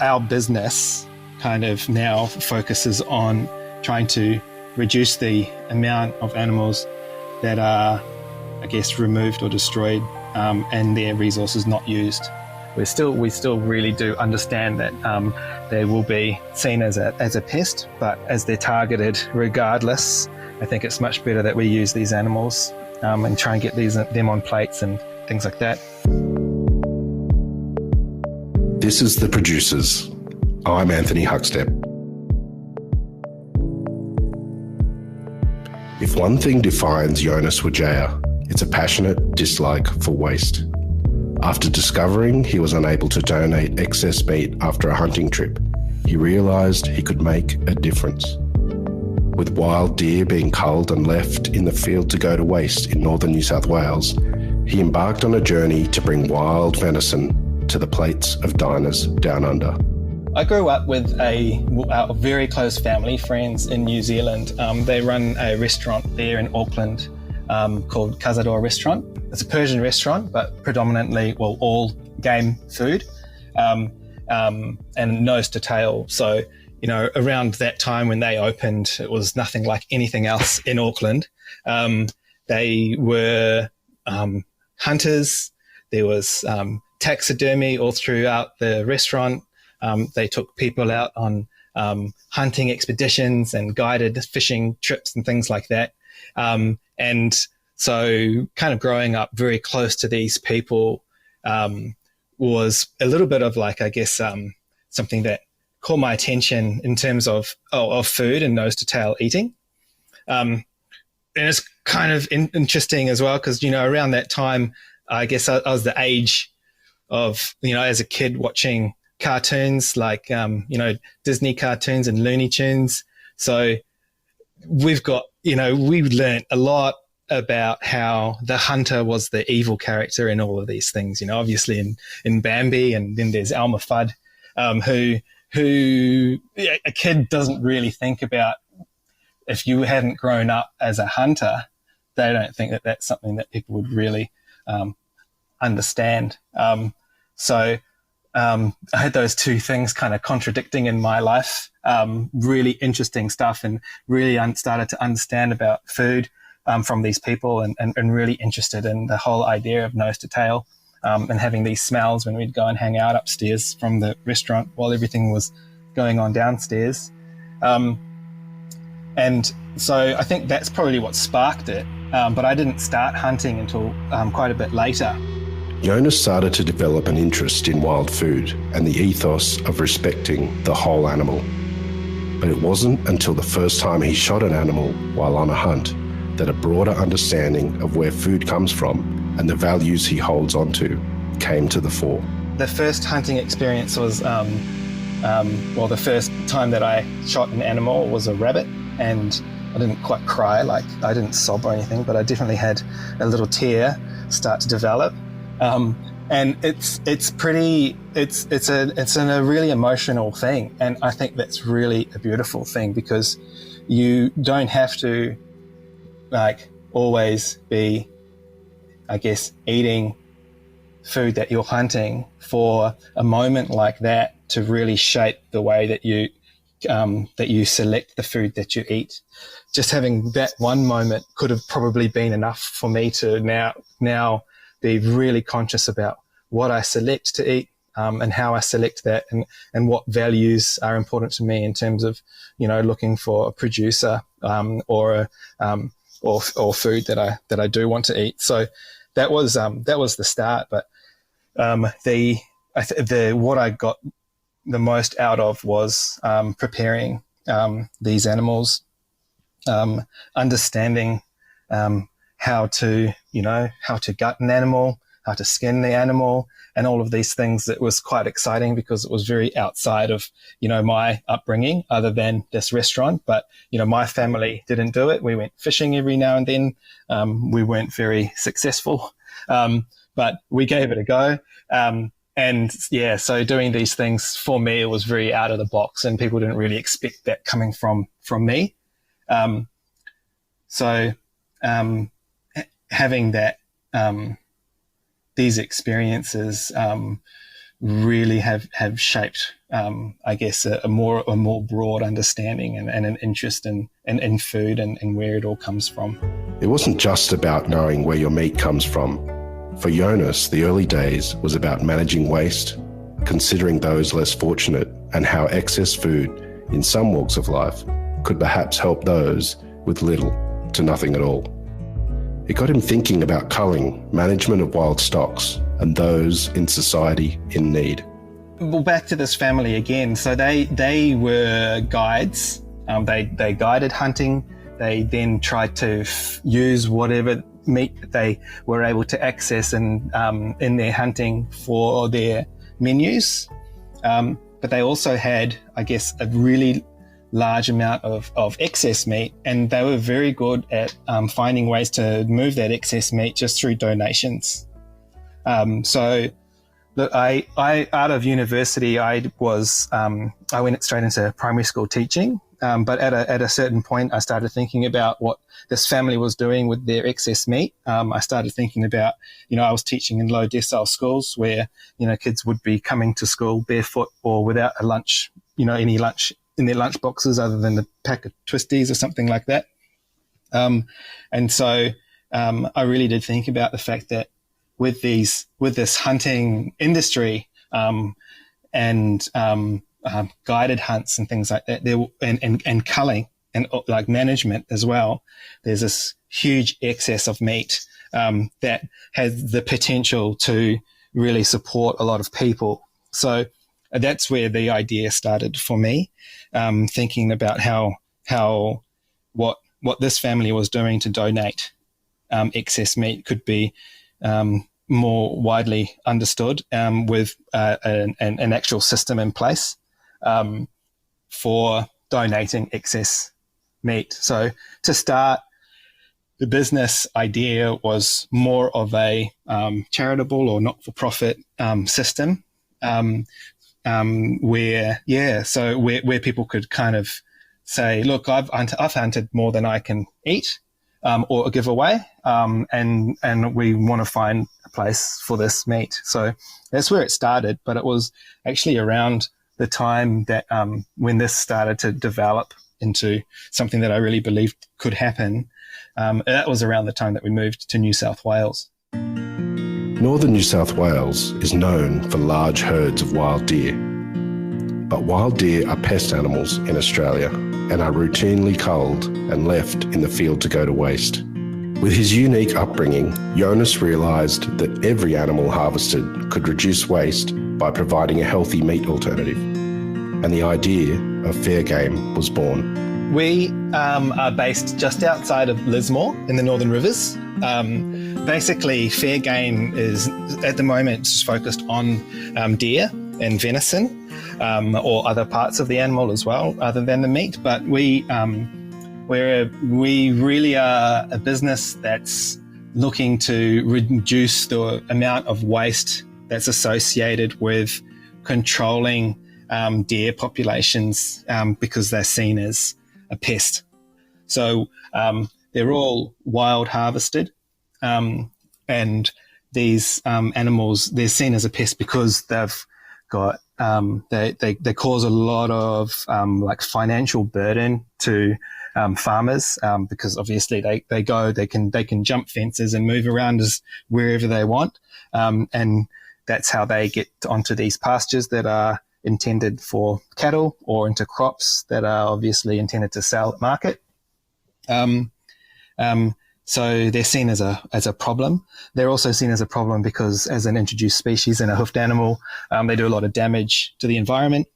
our business kind of now focuses on trying to reduce the amount of animals that are, I guess, removed or destroyed, and their resources not used. We still really do understand that they will be seen as a pest, but as they're targeted regardless, I think it's much better that we use these animals and try and get them on plates and things like that. This is The Producers. I'm Anthony Huckstep. If one thing defines Jonas Widjaja, it's a passionate dislike for waste. After discovering he was unable to donate excess meat after a hunting trip, he realised he could make a difference. With wild deer being culled and left in the field to go to waste in northern New South Wales, he embarked on a journey to bring wild venison to the plates of diners down under. I grew up with a very close family, friends in New Zealand. They run a restaurant there in Auckland called Cazador Restaurant. It's a Persian restaurant, but predominantly, all game food and nose to tail. So, around that time when they opened, it was nothing like anything else in Auckland. They were hunters. There was taxidermy all throughout the restaurant. They took people out on hunting expeditions and guided fishing trips and things like that. And so kind of growing up very close to these people was a little bit of something that caught my attention in terms of food and nose to tail eating. And it's kind of interesting as well because, around that time, I guess I was the age of, as a kid watching cartoons like, Disney cartoons and Looney Tunes. So we've learned a lot about how the hunter was the evil character in all of these things, obviously in Bambi, and then there's Elmer Fudd, who a kid doesn't really think about. If you hadn't grown up as a hunter, they don't think that that's something that people would really understand. So I had those two things kind of contradicting in my life, really interesting stuff, and really started to understand about food from these people and really interested in the whole idea of nose to tail and having these smells when we'd go and hang out upstairs from the restaurant while everything was going on downstairs. And so I think that's probably what sparked it, but I didn't start hunting until quite a bit later. Jonas started to develop an interest in wild food and the ethos of respecting the whole animal. But it wasn't until the first time he shot an animal while on a hunt that a broader understanding of where food comes from and the values he holds onto came to the fore. The first hunting experience was, the first time that I shot an animal was a rabbit, and I didn't quite cry, I didn't sob or anything, but I definitely had a little tear start to develop. And it's a really emotional thing. And I think that's really a beautiful thing because you don't have to always be, I guess, eating food that you're hunting for a moment like that to really shape the way that you select the food that you eat. Just having that one moment could have probably been enough for me to now be really conscious about what I select to eat and how I select that and what values are important to me in terms of, looking for a producer or food that I do want to eat. So that was the start. But what I got the most out of was preparing these animals, understanding how to gut an animal, how to skin the animal, and all of these things. It was quite exciting because it was very outside of, my upbringing other than this restaurant. But, my family didn't do it. We went fishing every now and then. We weren't very successful, but we gave it a go. So doing these things for me, it was very out of the box and people didn't really expect that coming from me. Having that, these experiences really have shaped, I guess, a more broad understanding and an interest in food and where it all comes from. It wasn't just about knowing where your meat comes from. For Jonas, the early days was about managing waste, considering those less fortunate, and how excess food in some walks of life could perhaps help those with little to nothing at all. It got him thinking about culling, management of wild stocks, and those in society in need. Well, back to this family again. So they were guides. They guided hunting. They then tried to use whatever meat that they were able to access in their hunting for their menus. But they also had, I guess, a really large amount of excess meat, and they were very good at finding ways to move that excess meat just through donations. So look, I out of university, I went straight into primary school teaching. But at a certain point, I started thinking about what this family was doing with their excess meat. I started thinking about, I was teaching in low decile schools where, kids would be coming to school barefoot or without a lunch, any lunch in their lunch boxes other than a pack of twisties or something like that. And so I really did think about the fact that with this hunting industry and guided hunts and things like that, and culling and like management as well, there's this huge excess of meat that has the potential to really support a lot of people. So that's where the idea started for me, thinking about how what this family was doing to donate excess meat could be more widely understood with an actual system in place for donating excess meat. So to start, the business idea was more of a charitable or not-for-profit system where people could kind of say, look, I've hunted more than I can eat or give away, and we want to find a place for this meat. So that's where it started, but it was actually around the time that when this started to develop into something that I really believed could happen. That was around the time that we moved to New South Wales. Northern New South Wales is known for large herds of wild deer. But wild deer are pest animals in Australia and are routinely culled and left in the field to go to waste. With his unique upbringing, Jonas realised that every animal harvested could reduce waste by providing a healthy meat alternative. And the idea of fair game was born. We are based just outside of Lismore in the Northern Rivers. Basically, fair game is at the moment focused on deer and venison, or other parts of the animal as well, other than the meat. But we really are a business that's looking to reduce the amount of waste that's associated with controlling deer populations because they're seen as a pest. So they're all wild harvested, and these animals, they're seen as a pest because they've got they cause a lot of like financial burden to farmers because obviously they can jump fences and move around as wherever they want, and that's how they get onto these pastures that are intended for cattle or into crops that are obviously intended to sell at market. So they're seen as a problem. They're also seen as a problem because as an introduced species and a hoofed animal, they do a lot of damage to the environment,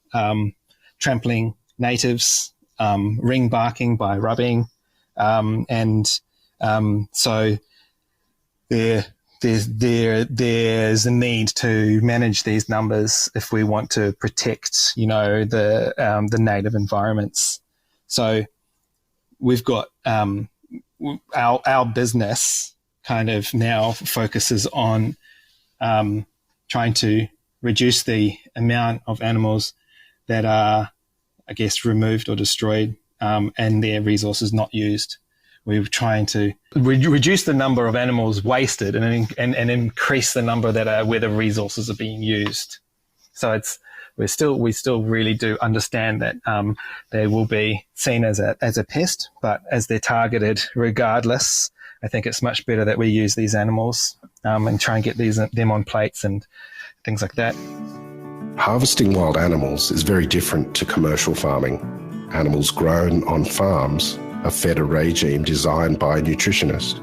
trampling natives, ring barking by rubbing, and so there's a need to manage these numbers if we want to protect, the native environments. So we've got our business kind of now focuses on trying to reduce the amount of animals that are, I guess, removed or destroyed and their resources not used. We're trying to reduce the number of animals wasted and increase the number that are where the resources are being used. So we still really do understand that they will be seen as a pest, but as they're targeted regardless, I think it's much better that we use these animals and try and get them on plates and things like that. Harvesting wild animals is very different to commercial farming. Animals grown on farms are fed a regime designed by a nutritionist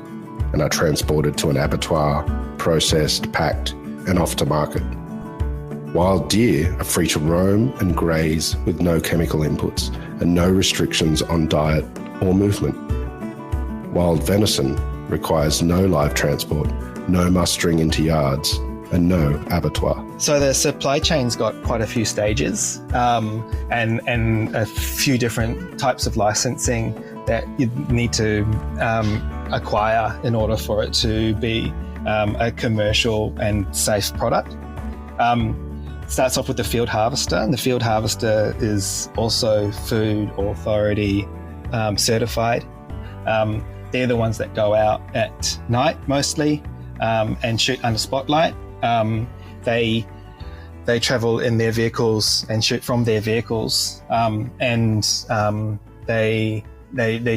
and are transported to an abattoir, processed, packed, and off to market. Wild deer are free to roam and graze with no chemical inputs and no restrictions on diet or movement. Wild venison requires no live transport, no mustering into yards, and no abattoir. So the supply chain's got quite a few stages and a few different types of licensing that you need to acquire in order for it to be a commercial and safe product. Starts off with the field harvester, and the field harvester is also Food Authority certified. They're the ones that go out at night mostly and shoot under spotlight. They travel in their vehicles and shoot from their vehicles, and they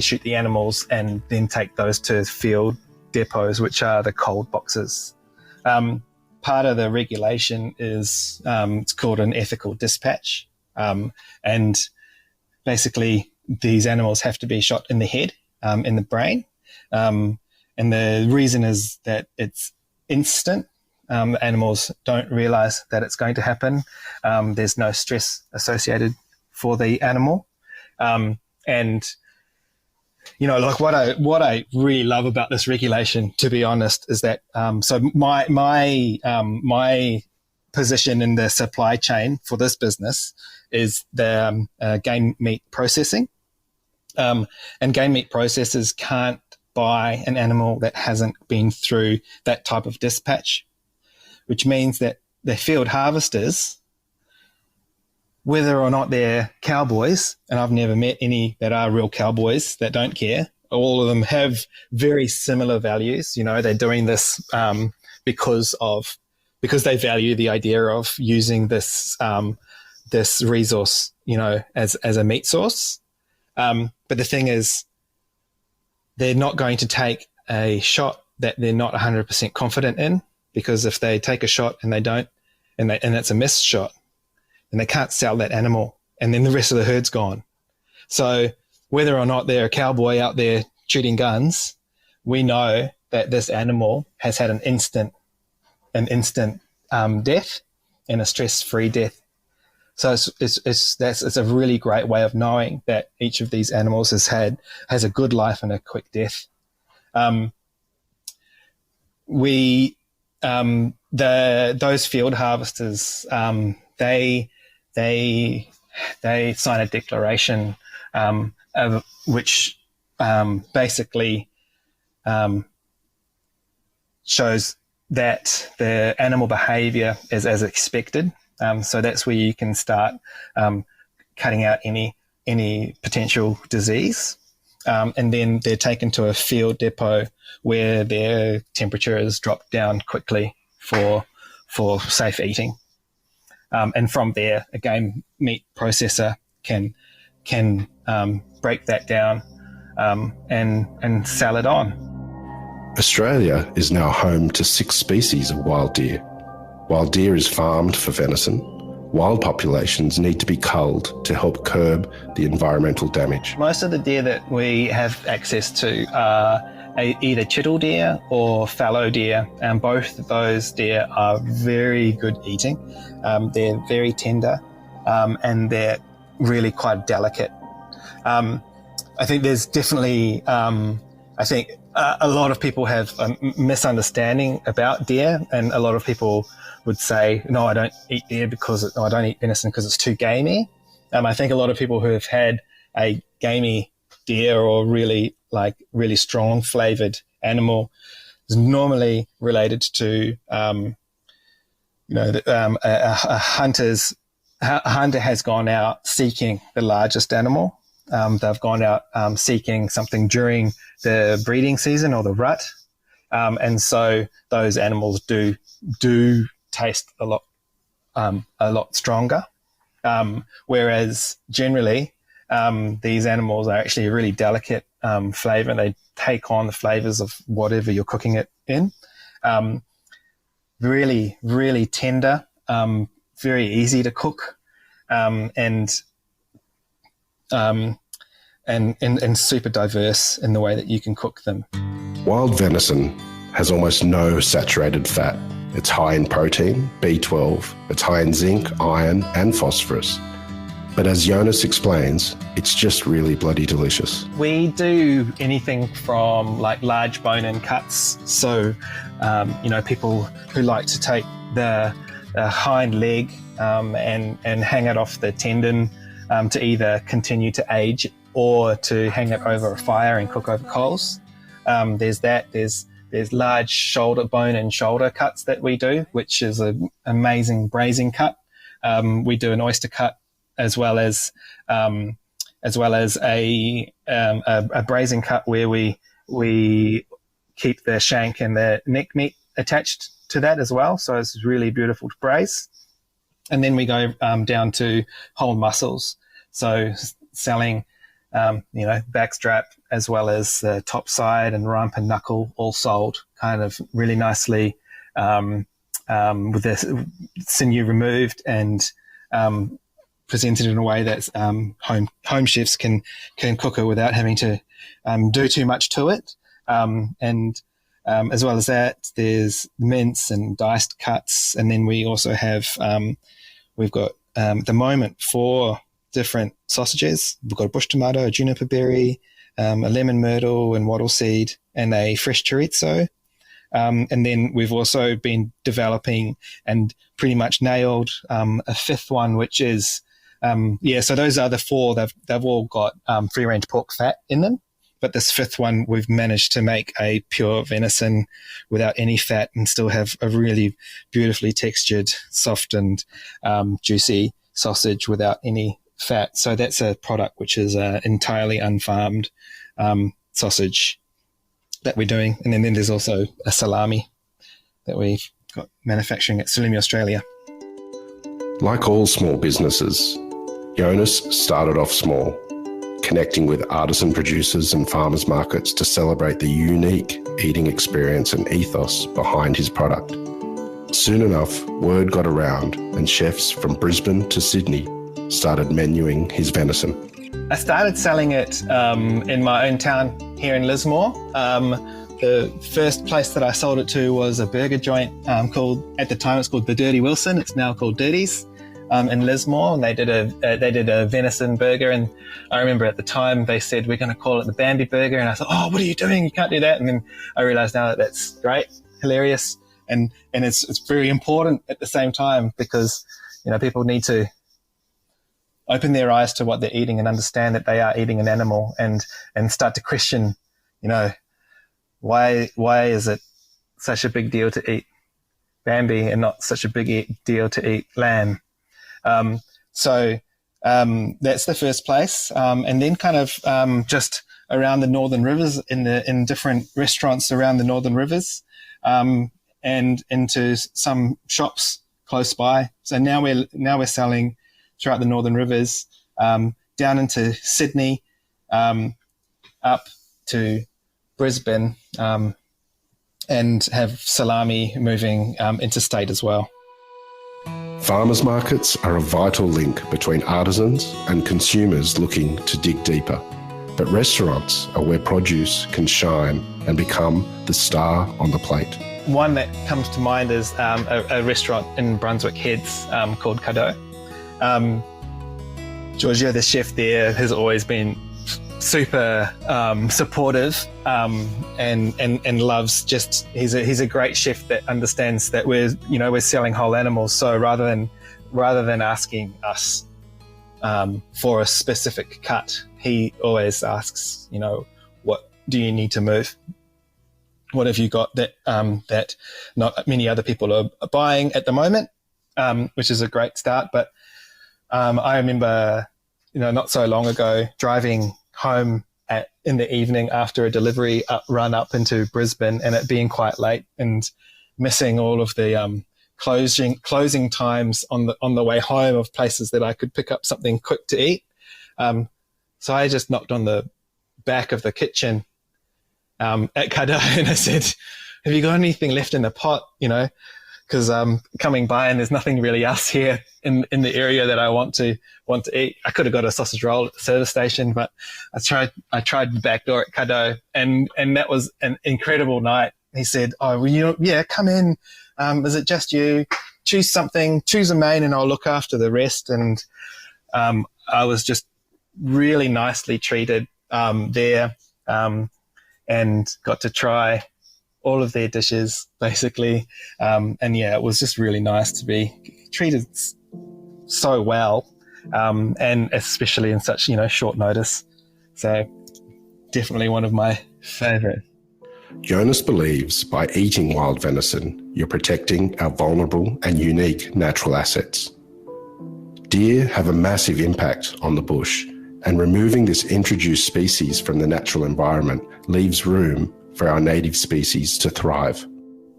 shoot the animals and then take those to field depots, which are the cold boxes. Part of the regulation is it's called an ethical dispatch, and basically these animals have to be shot in the head, in the brain, and the reason is that it's instant. Animals don't realize that it's going to happen. There's no stress associated for the animal, and you know, like what I really love about this regulation, to be honest, is that so my position in the supply chain for this business is the game meat processing, and game meat processors can't buy an animal that hasn't been through that type of dispatch, which means that the field harvesters, whether or not they're cowboys, and I've never met any that are real cowboys that don't care, all of them have very similar values. You know, they're doing this because they value the idea of using this this resource, you know, as a meat source. But the thing is, they're not going to take a shot that they're not 100% confident in, because if they take a shot and they don't, and it's a missed shot, then they can't sell that animal, and then the rest of the herd's gone. So whether or not they're a cowboy out there shooting guns, we know that this animal has had an instant death and a stress-free death. So it's a really great way of knowing that each of these animals has a good life and a quick death. Those field harvesters, they sign a declaration which basically shows that the animal behaviour is as expected. So that's where you can start cutting out any potential disease, and then they're taken to a field depot where their temperature is dropped down quickly for safe eating. And from there, a game meat processor can break that down and sell it on. Australia is now home to 6 species of wild deer. Wild deer is farmed for venison. Wild populations need to be culled to help curb the environmental damage. Most of the deer that we have access to are either chital deer or fallow deer, and both of those deer are very good eating. They're very tender, and they're really quite delicate. I think there's definitely, a lot of people have a misunderstanding about deer, and a lot of people would say, no, I don't eat deer I don't eat venison because it's too gamey. I think a lot of people who have had a gamey deer or really strong flavored animal is normally related to, a hunter has gone out seeking the largest animal. They've gone out seeking something during the breeding season or the rut. And so those animals do taste a lot a lot stronger. Whereas generally, these animals are actually a really delicate flavour. They take on the flavours of whatever you're cooking it in. Really, really tender, very easy to cook, and super diverse in the way that you can cook them. Wild venison has almost no saturated fat. It's high in protein, B12, it's high in zinc, iron and phosphorus. But as Jonas explains, it's just really bloody delicious. We do anything from like large bone-in cuts. So, people who like to take the hind leg and hang it off the tendon to either continue to age or to hang it over a fire and cook over coals. There's that. There's large shoulder bone and shoulder cuts that we do, which is an amazing braising cut. We do an oyster cut as well as a braising cut where we keep the shank and the neck meat attached to that as well. So it's really beautiful to braise. And then we go down to whole muscles. So selling backstrap as well as the top side and rump and knuckle all sold kind of really nicely with the sinew removed and presented in a way that home chefs can cook it without having to do too much to it. As well as that, there's mince and diced cuts. And then we also have, we've got at the moment 4 different sausages. We've got a bush tomato, a juniper berry, a lemon myrtle and wattle seed, and a fresh chorizo. And then we've also been developing and pretty much nailed a 5th one, which is, so those are the 4. They've all got free-range pork fat in them. But this 5th one, we've managed to make a pure venison without any fat and still have a really beautifully textured, soft and juicy sausage without any fat. So that's a product which is entirely unfarmed sausage that we're doing. And then there's also a salami that we've got manufacturing at Salumi, Australia. Like all small businesses, Jonas started off small, connecting with artisan producers and farmers markets to celebrate the unique eating experience and ethos behind his product. Soon enough, word got around and chefs from Brisbane to Sydney started menuing his venison. I started selling it in my own town here in Lismore. The first place that I sold it to was a burger joint at the time it's called The Dirty Wilson. It's now called Dirty's in Lismore, and they did a venison burger. And I remember at the time they said, we're going to call it the Bambi burger. And I thought, oh, what are you doing? You can't do that. And then I realized now that that's great, hilarious. And it's very important at the same time because, people need to open their eyes to what they're eating and understand that they are eating an animal and start to question, why is it such a big deal to eat Bambi and not such a big deal to eat lamb? So that's the first place. And then kind of just around the Northern Rivers in different restaurants around the Northern Rivers and into some shops close by. So now we're selling throughout the Northern Rivers, down into Sydney, up to Brisbane, and have salami moving interstate as well. Farmers markets are a vital link between artisans and consumers looking to dig deeper. But restaurants are where produce can shine and become the star on the plate. One that comes to mind is a restaurant in Brunswick Heads called Cadeau. Giorgio, the chef there, has always been super supportive and loves just he's a great chef that understands that we're selling whole animals. So rather than asking us for a specific cut, he always asks, what do you need to move? What have you got that that not many other people are buying at the moment, which is a great start. But I remember, not so long ago, driving home in the evening after a delivery run up into Brisbane and it being quite late and missing all of the closing times on the way home of places that I could pick up something quick to eat. So I just knocked on the back of the kitchen at Kada and I said, "Have you got anything left in the pot?" Because I'm coming by and there's nothing really else here in the area that I want to eat. I could have got a sausage roll at the service station, but I tried the back door at Kado, and that was an incredible night. He said, "Oh, well, yeah, come in. Is it just you? Choose something, choose a main, and I'll look after the rest." And I was just really nicely treated there, and got to try all of their dishes, basically. And yeah, it was just really nice to be treated so well, and especially in such, short notice. So definitely one of my favorite. Jonas believes by eating wild venison, you're protecting our vulnerable and unique natural assets. Deer have a massive impact on the bush, and removing this introduced species from the natural environment leaves room for our native species to thrive.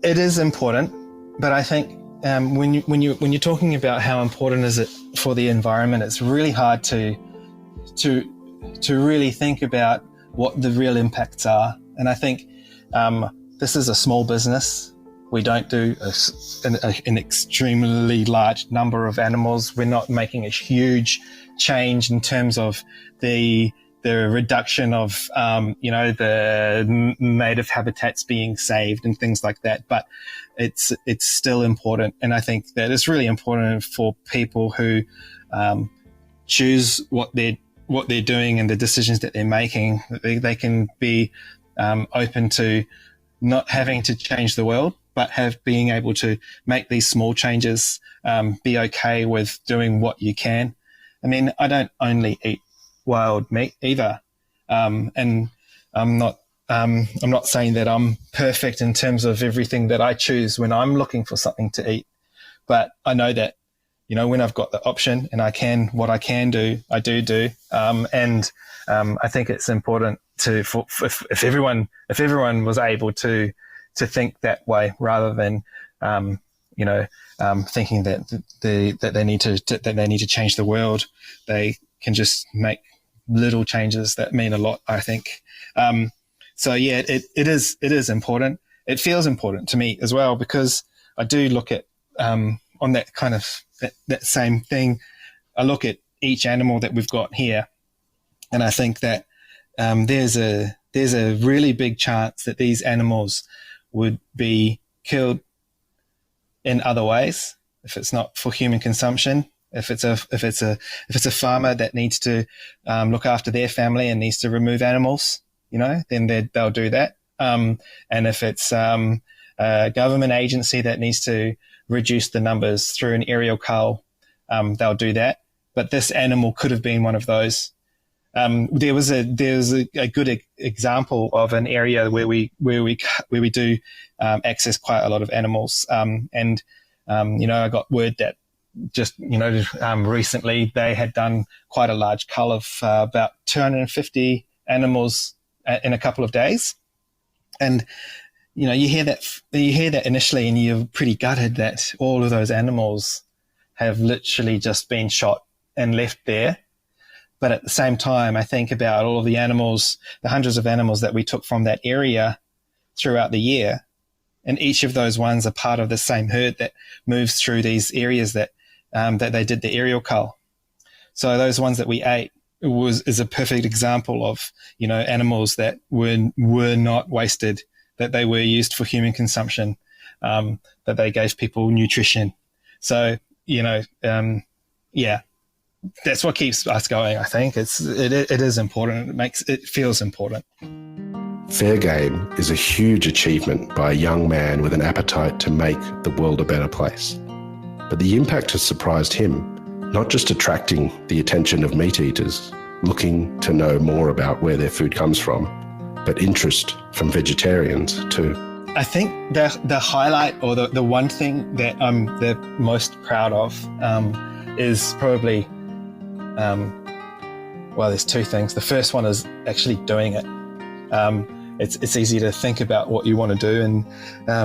It is important, but I think when you're talking about how important is it for the environment, it's really hard to really think about what the real impacts are. And I think this is a small business. We don't do an extremely large number of animals. We're not making a huge change in terms of the reduction of, the native habitats being saved and things like that. But it's still important. And I think that it's really important for people who choose what they're doing and the decisions that they're making. They can be open to not having to change the world, but being able to make these small changes, be okay with doing what you can. I mean, I don't only eat wild meat either, and I'm not saying that I'm perfect in terms of everything that I choose when I'm looking for something to eat, but I know that when I've got the option and what I can do, I do, and I think it's important if everyone was able to think that way rather than thinking that they need to change the world. They can just make little changes that mean a lot, I think. So yeah, it is important. It feels important to me as well, because I do look at on that kind of that same thing. I look at each animal that we've got here, and I think that there's a really big chance that these animals would be killed in other ways if it's not for human consumption. If it's a farmer that needs to look after their family and needs to remove animals, then they'll do that. And if it's a government agency that needs to reduce the numbers through an aerial cull, they'll do that. But this animal could have been one of those. There was a good example of an area where we do access quite a lot of animals. I got word that just recently they had done quite a large cull of about 250 animals in a couple of days, and you hear that initially, and you're pretty gutted that all of those animals have literally just been shot and left there. But at the same time, I think about all of the animals, the hundreds of animals that we took from that area throughout the year, and each of those ones are part of the same herd that moves through these areas that they did the aerial cull. So those ones that we ate is a perfect example of animals that were not wasted, that they were used for human consumption, that they gave people nutrition. So that's what keeps us going. I think it is important. It feels important. Fair game is a huge achievement by a young man with an appetite to make the world a better place. But the impact has surprised him, not just attracting the attention of meat eaters looking to know more about where their food comes from, but interest from vegetarians too. I think the highlight, or the one thing that I'm the most proud of is probably, there's two things. The first one is actually doing it. it's easy to think about what you want to do, and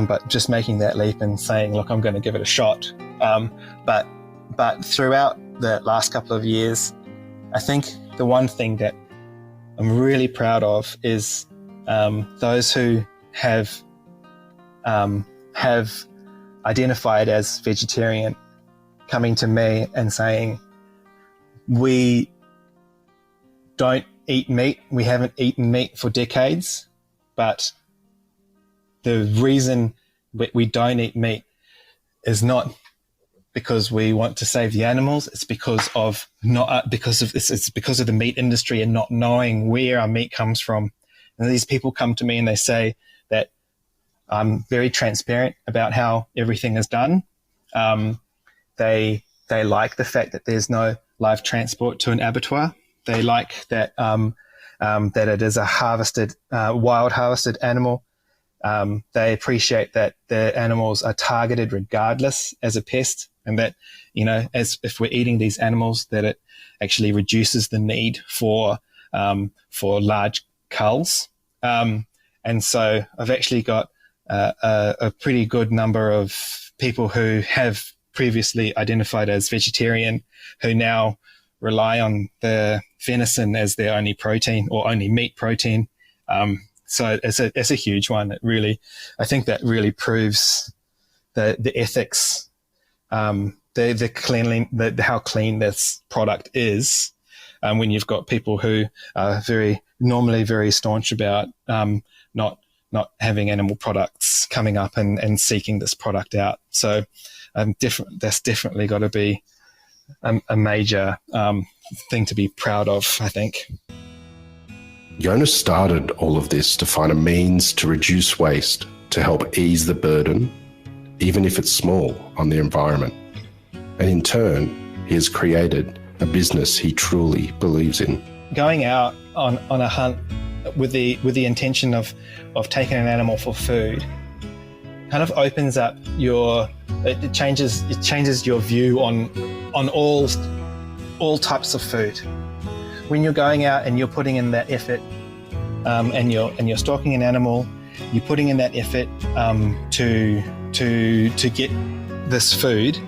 but just making that leap and saying, look, I'm going to give it a shot. But throughout the last couple of years, I think the one thing that I'm really proud of is those who have identified as vegetarian coming to me and saying, we don't eat meat, we haven't eaten meat for decades, but the reason we don't eat meat is not because we want to save the animals. It's because of it's because of the meat industry and not knowing where our meat comes from. And these people come to me and they say that I'm very transparent about how everything is done. They like the fact that there's no live transport to an abattoir. They like that that it is a wild harvested animal. They appreciate that the animals are targeted regardless as a pest, and that, as if we're eating these animals, that it actually reduces the need for large culls. And so I've actually got a pretty good number of people who have previously identified as vegetarian who now rely on the venison as their only protein or only meat protein. So it's a huge one. I think that really proves the ethics, the how clean this product is. When you've got people who are normally very staunch about not having animal products coming up and seeking this product out. So that's definitely got to be a major thing to be proud of, I think. Jonas started all of this to find a means to reduce waste, to help ease the burden, even if it's small, on the environment. And in turn, he has created a business he truly believes in. Going out on a hunt with the intention of taking an animal for food kind of opens up it changes your view on all types of food. When you're going out and you're putting in that effort, and you're stalking an animal, you're putting in that effort to get this food.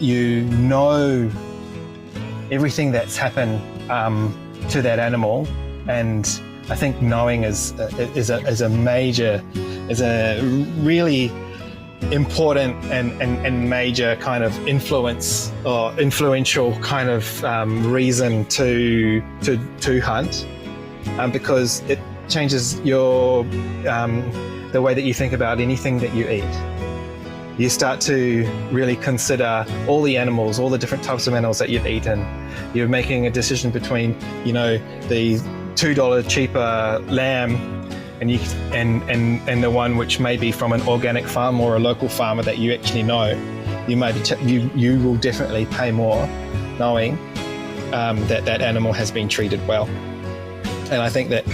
You know everything that's happened to that animal, and I think knowing is a really important and major kind of influence or influential kind of reason to hunt, because it changes the way that you think about anything that you eat. You start to really consider all the animals, all the different types of animals that you've eaten. You're making a decision between, the $2 cheaper lamb and the one which may be from an organic farm or a local farmer that you actually know. You will definitely pay more knowing that animal has been treated well. And I think that,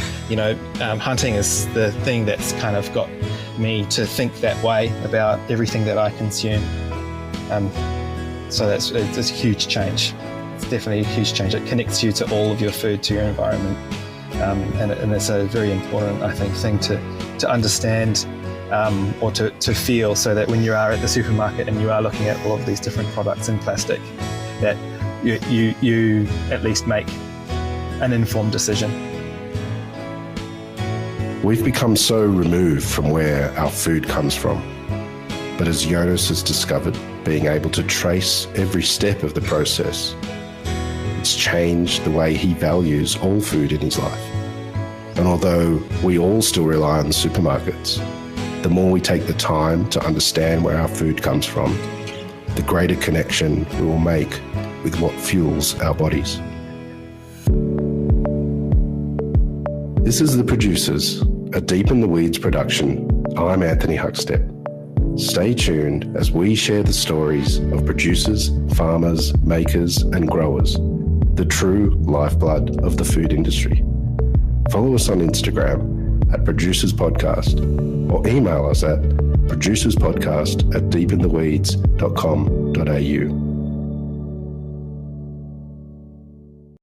hunting is the thing that's kind of got me to think that way about everything that I consume. So it's a huge change. It's definitely a huge change. It connects you to all of your food, to your environment. And it's a very important, I think, thing to understand or to feel, so that when you are at the supermarket and you are looking at all of these different products in plastic, that you at least make an informed decision. We've become so removed from where our food comes from. But as Jonas has discovered, being able to trace every step of the process, it's changed the way he values all food in his life. And although we all still rely on the supermarkets, the more we take the time to understand where our food comes from, the greater connection we will make with what fuels our bodies. This is The Producers, a Deep in the Weeds production. I'm Anthony Huckstep. Stay tuned as we share the stories of producers, farmers, makers, and growers, the true lifeblood of the food industry. Follow us on Instagram at Producers Podcast, or email us at producerspodcast@deepintheweeds.com.au.